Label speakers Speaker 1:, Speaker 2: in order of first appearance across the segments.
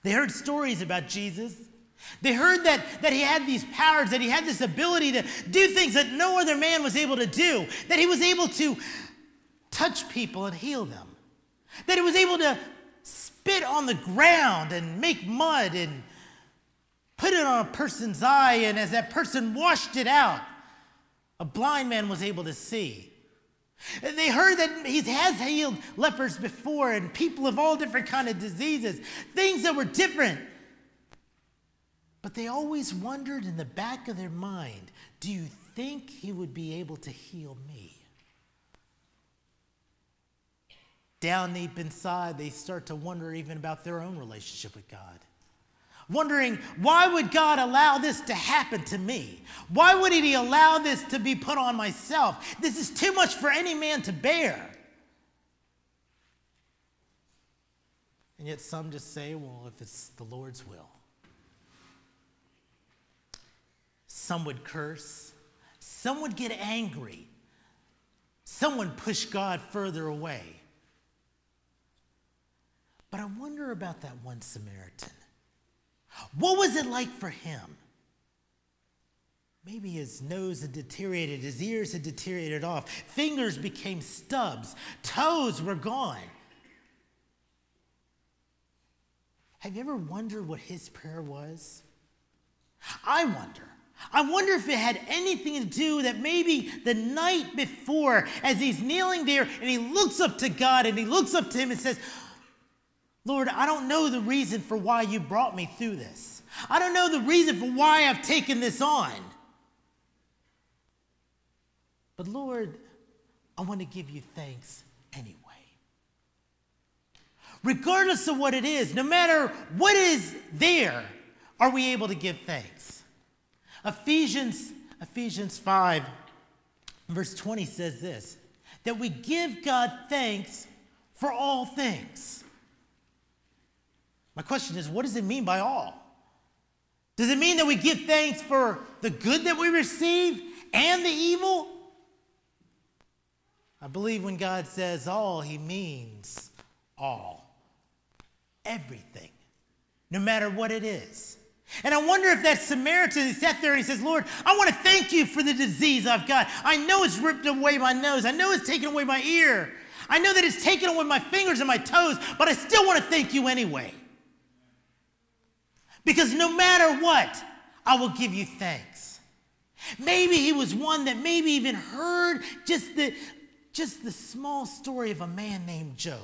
Speaker 1: They heard stories about Jesus. They heard that he had these powers, that he had this ability to do things that no other man was able to do, that he was able to touch people and heal them, that he was able to spit on the ground and make mud and put it on a person's eye, and as that person washed it out, a blind man was able to see. They heard that he has healed lepers before and people of all different kinds of diseases, things that were different. But they always wondered in the back of their mind, do you think he would be able to heal me? Down deep inside, they start to wonder even about their own relationship with God. Wondering, why would God allow this to happen to me? Why would he allow this to be put on myself? This is too much for any man to bear. And yet some just say, well, if it's the Lord's will. Some would curse. Some would get angry. Some would push God further away. But I wonder about that one Samaritan. What was it like for him? Maybe his nose had deteriorated, his ears had deteriorated off, fingers became stubs, toes were gone. Have you ever wondered what his prayer was? I wonder if it had anything to do that maybe the night before, as he's kneeling there and he looks up to God and he looks up to him and says, Lord, I don't know the reason for why you brought me through this. I don't know the reason for why I've taken this on. But Lord, I want to give you thanks anyway. Regardless of what it is, no matter what is there, are we able to give thanks? Ephesians 5, verse 20 says this, that we give God thanks for all things. My question is, what does it mean by all? Does it mean that we give thanks for the good that we receive and the evil? I believe when God says all, he means all. Everything. No matter what it is. And I wonder if that Samaritan, he sat there and he says, Lord, I want to thank you for the disease I've got. I know it's ripped away my nose. I know it's taken away my ear. I know that it's taken away my fingers and my toes, but I still want to thank you anyway. Because no matter what, I will give you thanks. Maybe he was one that maybe even heard just the small story of a man named Job.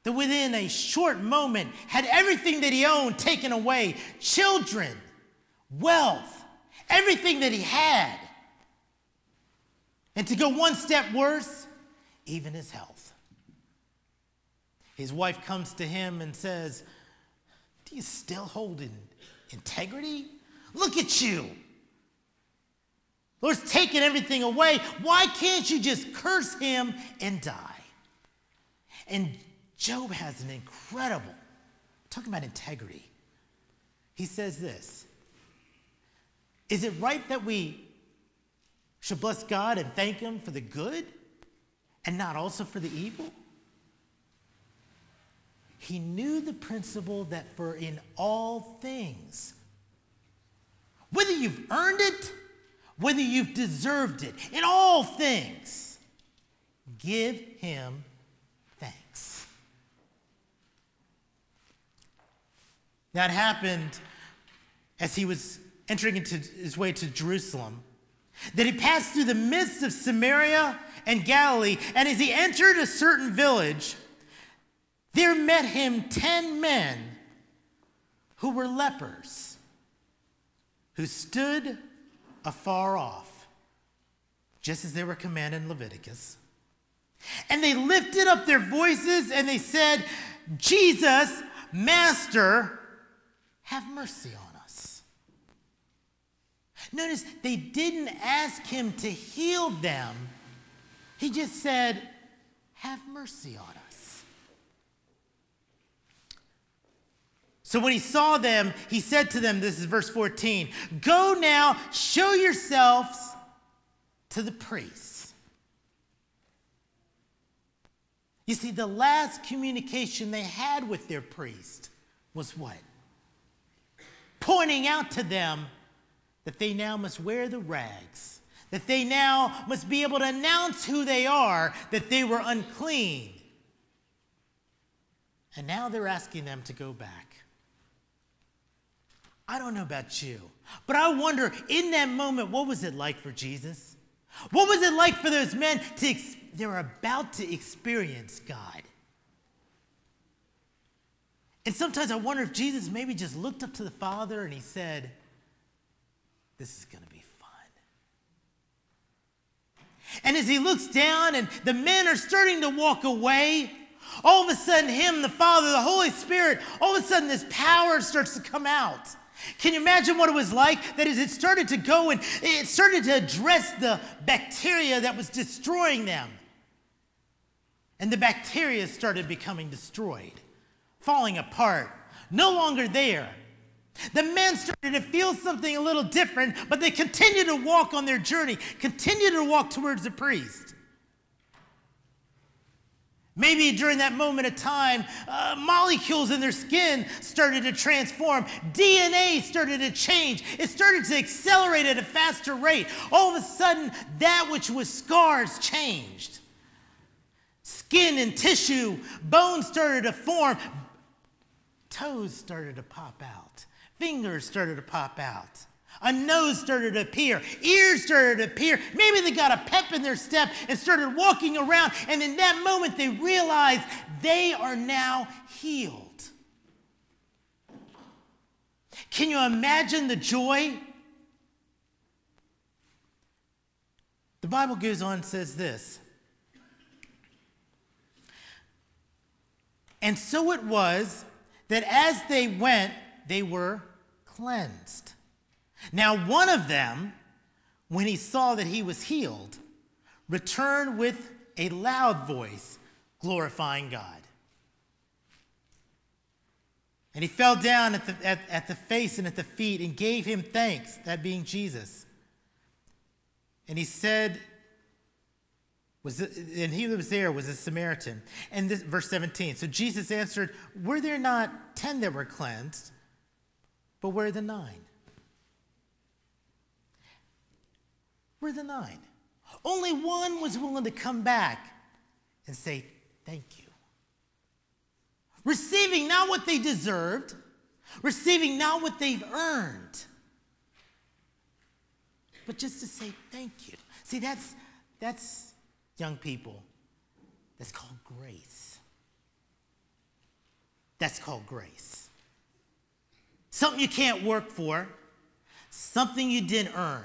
Speaker 1: That within a short moment had everything that he owned taken away. Children, wealth, everything that he had. And to go one step worse, even his health. His wife comes to him and says, do you still hold integrity? Look at you. Lord's taken everything away. Why can't you just curse him and die? And Job has an incredible, talking about integrity. He says this, is it right that we should bless God and thank him for the good and not also for the evil? He knew the principle that for in all things, whether you've earned it, whether you've deserved it, in all things, give him thanks. That happened as he was entering into his way to Jerusalem, that he passed through the midst of Samaria and Galilee, and as he entered a certain village, there met him 10 men who were lepers, who stood afar off, just as they were commanded in Leviticus. And they lifted up their voices and they said, Jesus, Master, have mercy on us. Notice they didn't ask him to heal them. He just said, have mercy on us. So when he saw them, he said to them, this is verse 14, go now, show yourselves to the priests. You see, the last communication they had with their priest was what? Pointing out to them that they now must wear the rags, that they now must be able to announce who they are, that they were unclean. And now they're asking them to go back. I don't know about you, but I wonder in that moment, what was it like for Jesus? What was it like for those men they were about to experience God? And sometimes I wonder if Jesus maybe just looked up to the Father and he said, this is going to be fun. And as he looks down and the men are starting to walk away, all of a sudden him, the Father, the Holy Spirit, all of a sudden this power starts to come out. Can you imagine what it was like? That is, it started to go and it started to address the bacteria that was destroying them. And the bacteria started becoming destroyed, falling apart, no longer there. The men started to feel something a little different, but they continued to walk on their journey, continued to walk towards the priest. Maybe during that moment of time, molecules in their skin started to transform. DNA started to change. It started to accelerate at a faster rate. All of a sudden, that which was scars changed. Skin and tissue, bones started to form. Toes started to pop out. Fingers started to pop out. A nose started to appear. Ears started to appear. Maybe they got a pep in their step and started walking around. And in that moment, they realized they are now healed. Can you imagine the joy? The Bible goes on and says this. And so it was that as they went, they were cleansed. Now one of them, when he saw that he was healed, returned with a loud voice, glorifying God. And he fell down at the face and at the feet and gave him thanks, that being Jesus. And he said, and he that was there was a Samaritan. And this, verse 17, so Jesus answered, were there not 10 that were cleansed, but where are the 9? Where are the 9? Only one was willing to come back and say, thank you. Receiving not what they deserved, receiving not what they've earned, but just to say thank you. See, that's young people, that's called grace. That's called grace. Something you can't work for, something you didn't earn.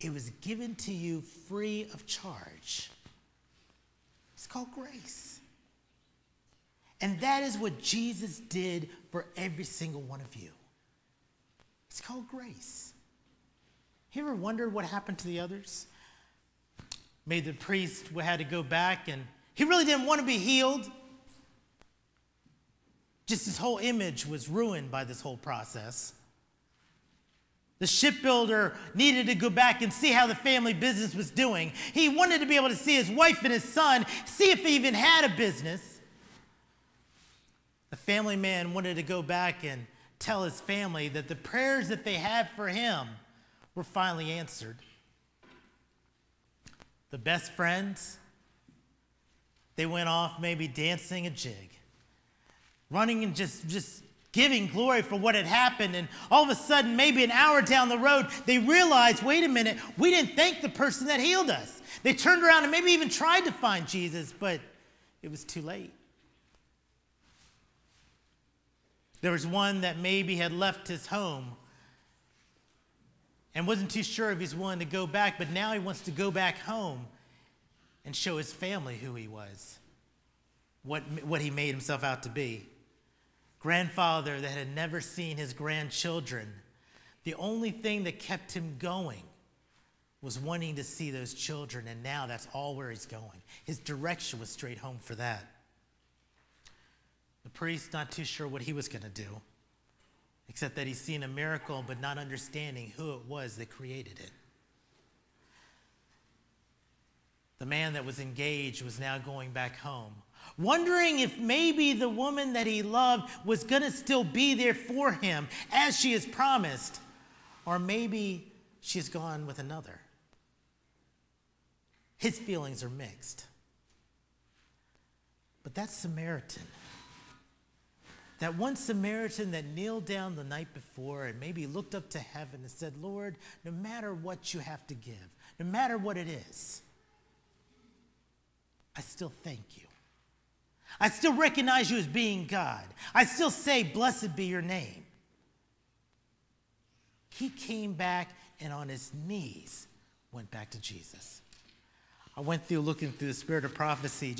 Speaker 1: It was given to you free of charge. It's called grace. And that is what Jesus did for every single one of you. It's called grace. You ever wondered what happened to the others? Maybe the priest had to go back and he really didn't want to be healed. Just his whole image was ruined by this whole process. The shipbuilder needed to go back and see how the family business was doing. He wanted to be able to see his wife and his son, see if they even had a business. The family man wanted to go back and tell his family that the prayers that they had for him were finally answered. The best friends, they went off maybe dancing a jig, running and just giving glory for what had happened. And all of a sudden, maybe an hour down the road, they realized, wait a minute, we didn't thank the person that healed us. They turned around and maybe even tried to find Jesus, but it was too late. There was one that maybe had left his home and wasn't too sure if he's willing to go back, but now he wants to go back home and show his family who he was, what he made himself out to be. Grandfather that had never seen his grandchildren. The only thing that kept him going was wanting to see those children, and now that's all where he's going. His direction was straight home for that. The priest, not too sure what he was going to do, except that he's seen a miracle, but not understanding who it was that created it. The man that was engaged was now going back home, wondering if maybe the woman that he loved was going to still be there for him as she has promised, or maybe she's gone with another. His feelings are mixed. But that Samaritan, that one Samaritan that kneeled down the night before and maybe looked up to heaven and said, Lord, no matter what you have to give, no matter what it is, I still thank you. I still recognize you as being God. I still say, blessed be your name. He came back and on his knees went back to Jesus. I went through looking through the spirit of prophecy, just